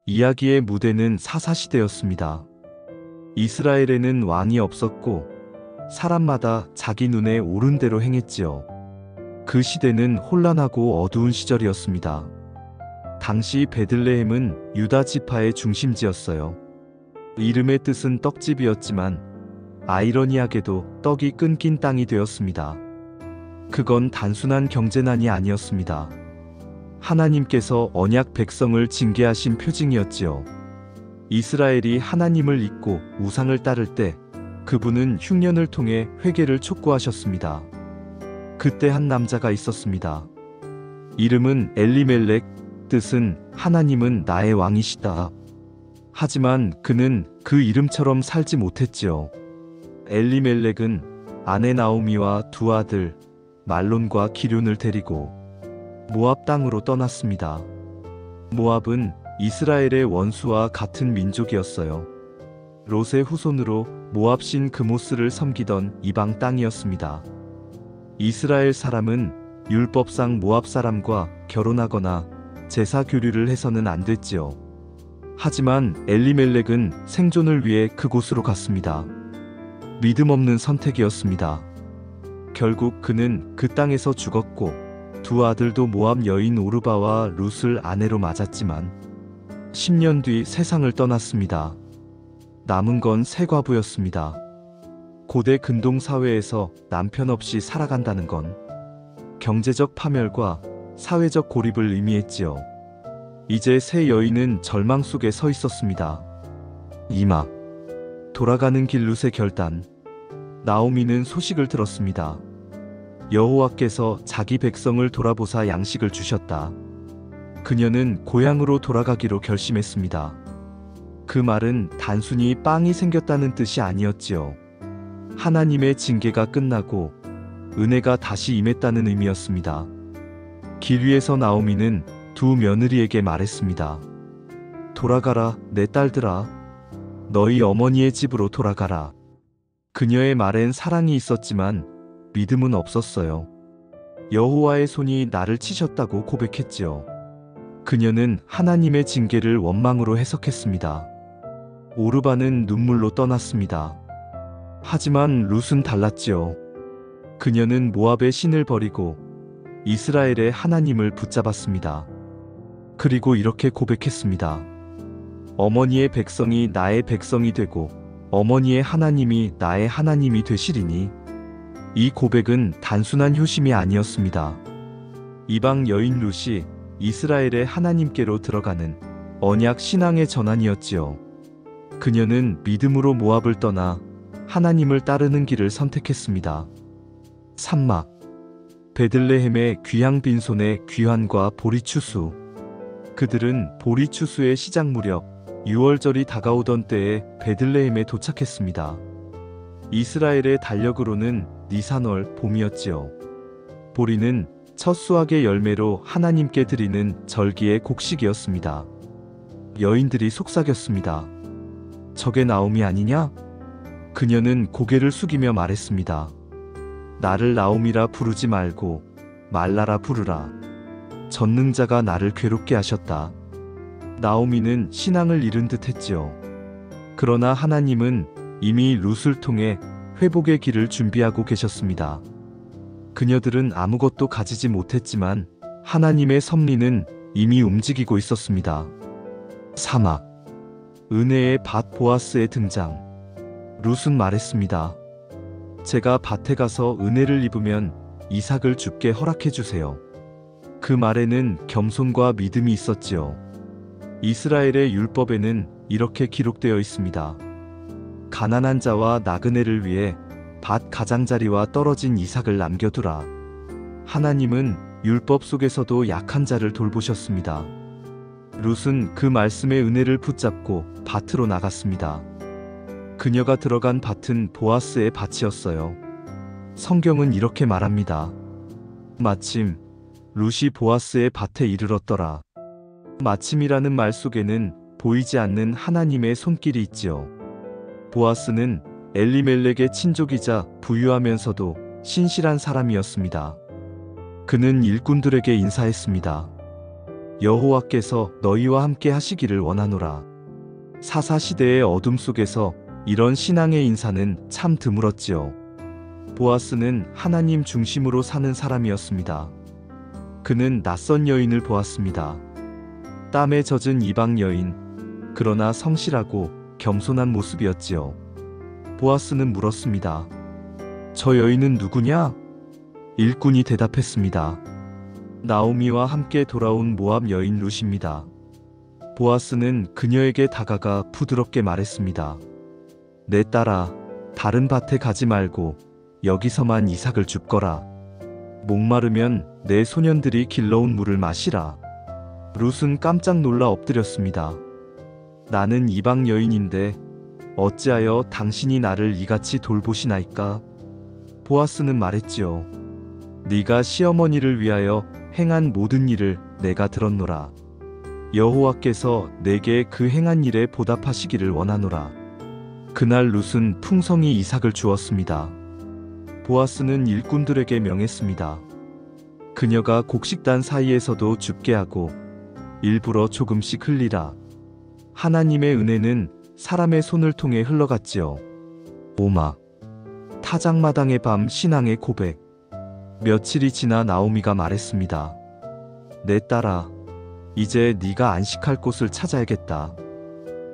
이야기의 무대는 사사시대였습니다. 이스라엘에는 왕이 없었고 사람마다 자기 눈에 옳은 대로 행했지요. 그 시대는 혼란하고 어두운 시절이었습니다. 당시 베들레헴은 유다 지파의 중심지였어요. 이름의 뜻은 떡집이었지만 아이러니하게도 떡이 끊긴 땅이 되었습니다. 그건 단순한 경제난이 아니었습니다. 하나님께서 언약 백성을 징계하신 표징이었지요. 이스라엘이 하나님을 잊고 우상을 따를 때 그분은 흉년을 통해 회개를 촉구하셨습니다. 그때 한 남자가 있었습니다. 이름은 엘리멜렉, 뜻은 하나님은 나의 왕이시다. 하지만 그는 그 이름처럼 살지 못했지요. 엘리멜렉은 아내 나오미와 두 아들 말론과 기럐을 데리고 모압 땅으로 떠났습니다. 모압은 이스라엘의 원수와 같은 민족이었어요. 롯의 후손으로 모압 신 그모스를 섬기던 이방 땅이었습니다. 이스라엘 사람은 율법상 모압 사람과 결혼하거나 제사 교류를 해서는 안 됐지요. 하지만 엘리멜렉은 생존을 위해 그곳으로 갔습니다. 믿음 없는 선택이었습니다. 결국 그는 그 땅에서 죽었고 두 아들도 모압 여인 오르바와 룻을 아내로 맞았지만 10년 뒤 세상을 떠났습니다. 남은 건 새 과부였습니다. 고대 근동 사회에서 남편 없이 살아간다는 건 경제적 파멸과 사회적 고립을 의미했지요. 이제 새 여인은 절망 속에 서 있었습니다. 이막 돌아가는 길 룻의 결단. 나오미는 소식을 들었습니다. 여호와께서 자기 백성을 돌아보사 양식을 주셨다. 그녀는 고향으로 돌아가기로 결심했습니다. 그 말은 단순히 빵이 생겼다는 뜻이 아니었지요. 하나님의 징계가 끝나고 은혜가 다시 임했다는 의미였습니다. 길 위에서 나오미는 두 며느리에게 말했습니다. 돌아가라, 내 딸들아. 너희 어머니의 집으로 돌아가라. 그녀의 말엔 사랑이 있었지만 믿음은 없었어요. 여호와의 손이 나를 치셨다고 고백했지요. 그녀는 하나님의 징계를 원망으로 해석했습니다. 오르바는 눈물로 떠났습니다. 하지만 룻은 달랐지요. 그녀는 모압의 신을 버리고 이스라엘의 하나님을 붙잡았습니다. 그리고 이렇게 고백했습니다. 어머니의 백성이 나의 백성이 되고 어머니의 하나님이 나의 하나님이 되시리니. 이 고백은 단순한 효심이 아니었습니다. 이방 여인 룻이 이스라엘의 하나님께로 들어가는 언약 신앙의 전환이었지요. 그녀는 믿음으로 모압을 떠나 하나님을 따르는 길을 선택했습니다. 산막 베들레헴의 귀향 빈손의 귀환과 보리추수. 그들은 보리추수의 시작 무렵 6월절이 다가오던 때에 베들레헴에 도착했습니다. 이스라엘의 달력으로는 니산월 봄이었지요. 보리는 첫 수확의 열매로 하나님께 드리는 절기의 곡식이었습니다. 여인들이 속삭였습니다. 저게 나오미 아니냐? 그녀는 고개를 숙이며 말했습니다. 나를 나오미라 부르지 말고 말라라 부르라. 전능자가 나를 괴롭게 하셨다. 나오미는 신앙을 잃은 듯 했지요. 그러나 하나님은 이미 룻을 통해 회복의 길을 준비하고 계셨습니다. 그녀들은 아무것도 가지지 못했지만 하나님의 섭리는 이미 움직이고 있었습니다. 사막 은혜의 밭 보아스의 등장. 룻은 말했습니다. 제가 밭에 가서 은혜를 입으면 이삭을 주께 허락해 주세요. 그 말에는 겸손과 믿음이 있었지요. 이스라엘의 율법에는 이렇게 기록되어 있습니다. 가난한 자와 나그네를 위해 밭 가장자리와 떨어진 이삭을 남겨두라. 하나님은 율법 속에서도 약한 자를 돌보셨습니다. 룻은 그 말씀의 은혜를 붙잡고 밭으로 나갔습니다. 그녀가 들어간 밭은 보아스의 밭이었어요. 성경은 이렇게 말합니다. 마침 룻이 보아스의 밭에 이르렀더라. 마침이라는 말 속에는 보이지 않는 하나님의 손길이 있지요. 보아스는 엘리멜렉의 친족이자 부유하면서도 신실한 사람이었습니다. 그는 일꾼들에게 인사했습니다. 여호와께서 너희와 함께 하시기를 원하노라. 사사시대의 어둠 속에서 이런 신앙의 인사는 참 드물었지요. 보아스는 하나님 중심으로 사는 사람이었습니다. 그는 낯선 여인을 보았습니다. 땀에 젖은 이방 여인, 그러나 성실하고 겸손한 모습이었지요. 보아스는 물었습니다. 저 여인은 누구냐? 일꾼이 대답했습니다. 나오미와 함께 돌아온 모압 여인 룻입니다. 보아스는 그녀에게 다가가 부드럽게 말했습니다. 내 딸아, 다른 밭에 가지 말고 여기서만 이삭을 줍거라. 목마르면 내 소년들이 길러온 물을 마시라. 룻은 깜짝 놀라 엎드렸습니다. 나는 이방 여인인데 어찌하여 당신이 나를 이같이 돌보시나이까? 보아스는 말했지요. 네가 시어머니를 위하여 행한 모든 일을 내가 들었노라. 여호와께서 내게 그 행한 일에 보답하시기를 원하노라. 그날 룻은 풍성히 이삭을 주었습니다. 보아스는 일꾼들에게 명했습니다. 그녀가 곡식단 사이에서도 줍게 하고 일부러 조금씩 흘리라. 하나님의 은혜는 사람의 손을 통해 흘러갔지요. 오막 타작마당의 밤 신앙의 고백. 며칠이 지나 나오미가 말했습니다. 내 딸아, 이제 네가 안식할 곳을 찾아야겠다.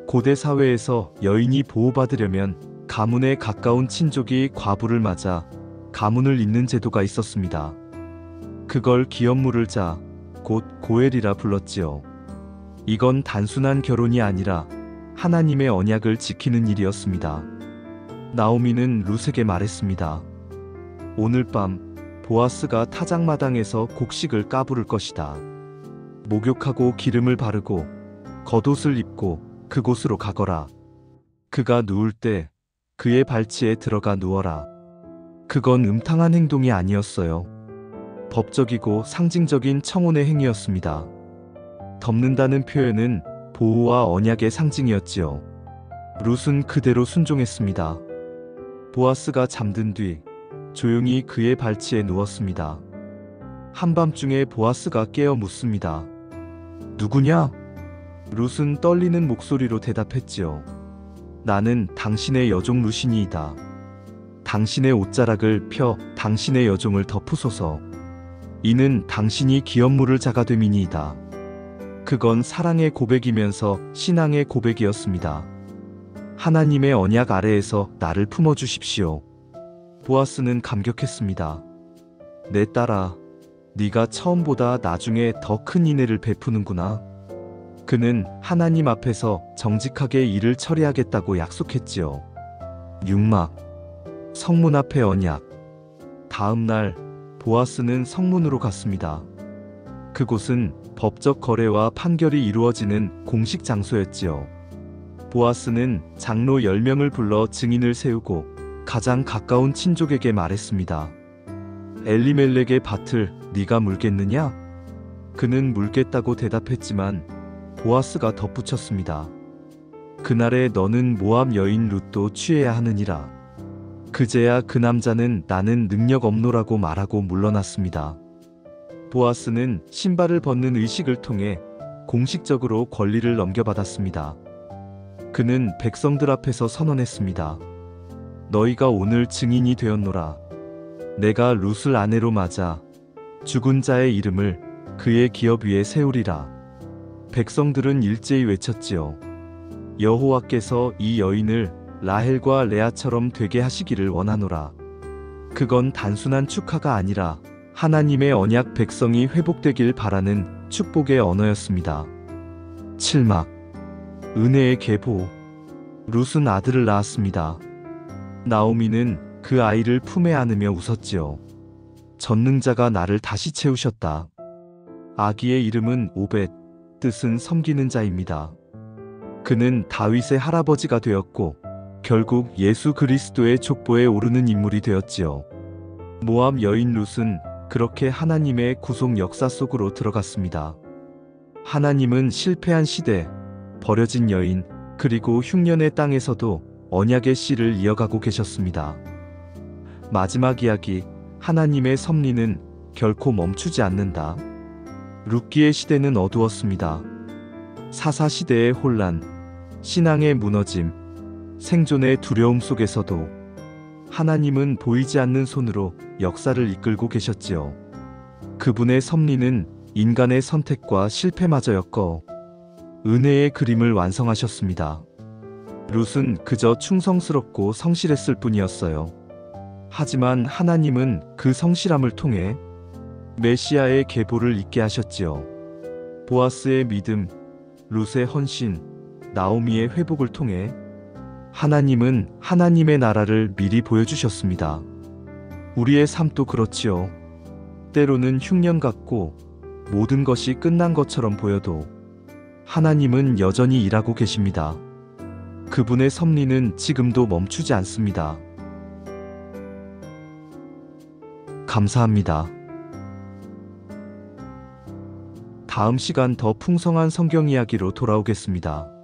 고대 사회에서 여인이 보호받으려면 가문에 가까운 친족이 과부를 맞아 가문을 잇는 제도가 있었습니다. 그걸 기업물을 자, 곧 고엘이라 불렀지요. 이건 단순한 결혼이 아니라 하나님의 언약을 지키는 일이었습니다. 나오미는 룻에게 말했습니다. 오늘 밤 보아스가 타작마당에서 곡식을 까부를 것이다. 목욕하고 기름을 바르고 겉옷을 입고 그곳으로 가거라. 그가 누울 때 그의 발치에 들어가 누워라. 그건 음탕한 행동이 아니었어요. 법적이고 상징적인 청혼의 행위였습니다. 덮는다는 표현은 보호와 언약의 상징이었지요. 룻은 그대로 순종했습니다. 보아스가 잠든 뒤 조용히 그의 발치에 누웠습니다. 한밤중에 보아스가 깨어 묻습니다. 누구냐? 룻은 떨리는 목소리로 대답했지요. 나는 당신의 여종 룻이니이다. 당신의 옷자락을 펴 당신의 여종을 덮으소서. 이는 당신이 기업물을 자가 됨이니이다. 그건 사랑의 고백이면서 신앙의 고백이었습니다. 하나님의 언약 아래에서 나를 품어주십시오. 보아스는 감격했습니다. 내 딸아, 네가 처음보다 나중에 더 큰 인애를 베푸는구나. 그는 하나님 앞에서 정직하게 일을 처리하겠다고 약속했지요. 6막 성문 앞의 언약. 다음 날 보아스는 성문으로 갔습니다. 그곳은 법적 거래와 판결이 이루어지는 공식 장소였지요. 보아스는 장로 10명을 불러 증인을 세우고 가장 가까운 친족에게 말했습니다. 엘리멜렉의 밭을 네가 물겠느냐? 그는 물겠다고 대답했지만 보아스가 덧붙였습니다. 그날에 너는 모압 여인 룻도 취해야 하느니라. 그제야 그 남자는 나는 능력 없노라고 말하고 물러났습니다. 보아스는 신발을 벗는 의식을 통해 공식적으로 권리를 넘겨받았습니다. 그는 백성들 앞에서 선언했습니다. 너희가 오늘 증인이 되었노라. 내가 룻을 아내로 맞아 죽은 자의 이름을 그의 기업 위에 세우리라. 백성들은 일제히 외쳤지요. 여호와께서 이 여인을 라헬과 레아처럼 되게 하시기를 원하노라. 그건 단순한 축하가 아니라 하나님의 언약 백성이 회복되길 바라는 축복의 언어였습니다. 7막 은혜의 계보. 룻은 아들을 낳았습니다. 나오미는 그 아이를 품에 안으며 웃었지요. 전능자가 나를 다시 채우셨다. 아기의 이름은 오벳, 뜻은 섬기는 자입니다. 그는 다윗의 할아버지가 되었고 결국 예수 그리스도의 족보에 오르는 인물이 되었지요. 모압 여인 룻은 그렇게 하나님의 구속 역사 속으로 들어갔습니다. 하나님은 실패한 시대, 버려진 여인, 그리고 흉년의 땅에서도 언약의 씨를 이어가고 계셨습니다. 마지막 이야기, 하나님의 섭리는 결코 멈추지 않는다. 룻기의 시대는 어두웠습니다. 사사시대의 혼란, 신앙의 무너짐, 생존의 두려움 속에서도 하나님은 보이지 않는 손으로 역사를 이끌고 계셨지요. 그분의 섭리는 인간의 선택과 실패마저 엮어 은혜의 그림을 완성하셨습니다. 룻은 그저 충성스럽고 성실했을 뿐이었어요. 하지만 하나님은 그 성실함을 통해 메시아의 계보를 잇게 하셨지요. 보아스의 믿음, 룻의 헌신, 나오미의 회복을 통해 하나님은 하나님의 나라를 미리 보여주셨습니다. 우리의 삶도 그렇지요. 때로는 흉년 같고 모든 것이 끝난 것처럼 보여도 하나님은 여전히 일하고 계십니다. 그분의 섭리는 지금도 멈추지 않습니다. 감사합니다. 다음 시간 더 풍성한 성경 이야기로 돌아오겠습니다.